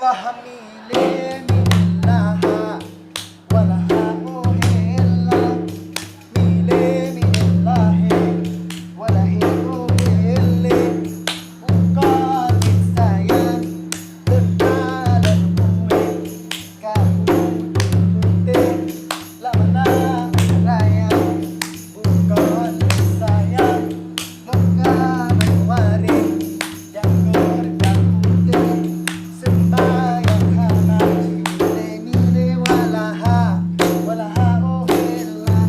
Allah milih milaha walaha uhilla milih milahe walahi uhille bukan sayang berdalam kue kamu putih lamana raya bukan sayang bukan waring janggur janggur sembayang hana mile mile walaha walaha uhilla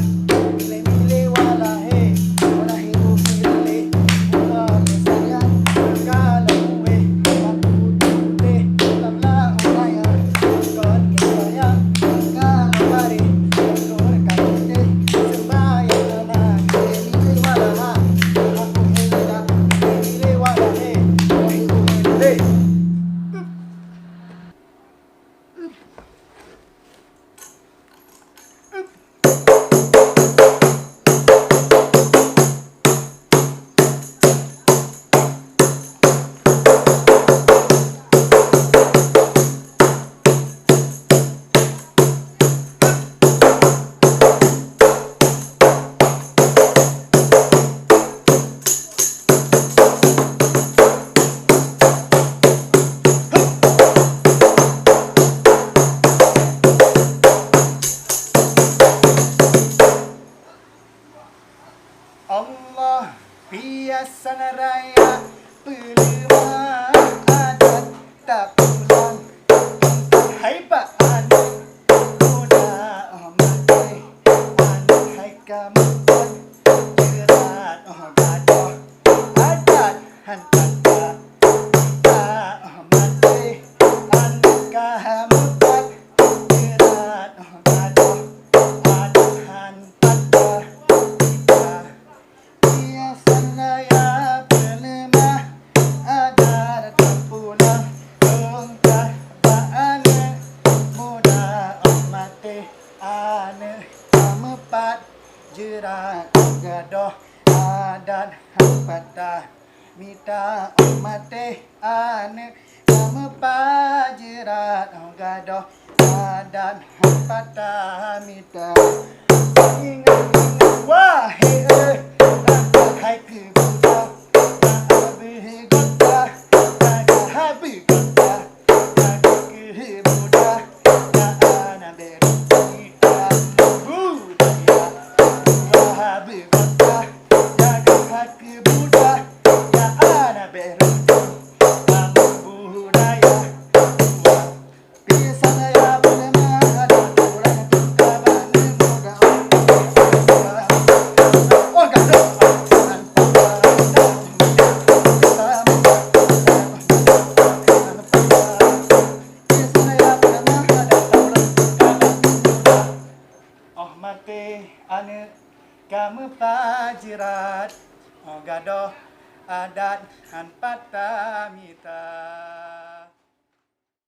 mile mile walahe walahi uhille bukan sayang kalau we aku putih lamla raya bukan sayang kalau waring janggur janggur sembayang hana mile mile walaha walaha uhilla mile mile walahe walahi uhille. Allah biasa raya pelima adat tak pulang hai pak anak muda amat anak hai kamu pun jerat gadoh adat hantar kita amat anak kamu pun jerat gadoh adat hantar kita. Biasa raya pelima adat tak pulang engkau anak muda amat anak kamepat jerat gadoh adat patah mita amat anak kamepat jerat gadoh adat patah mita ingat wahai hai ke buta habis gota habis gota ke buta ana berani budaya habis gota jaga ke buta ana berani budaya bisa saya pelema ada orang kawan muda oh gaduh. Mati ane kamu pajirat gadoh adat han patah mita.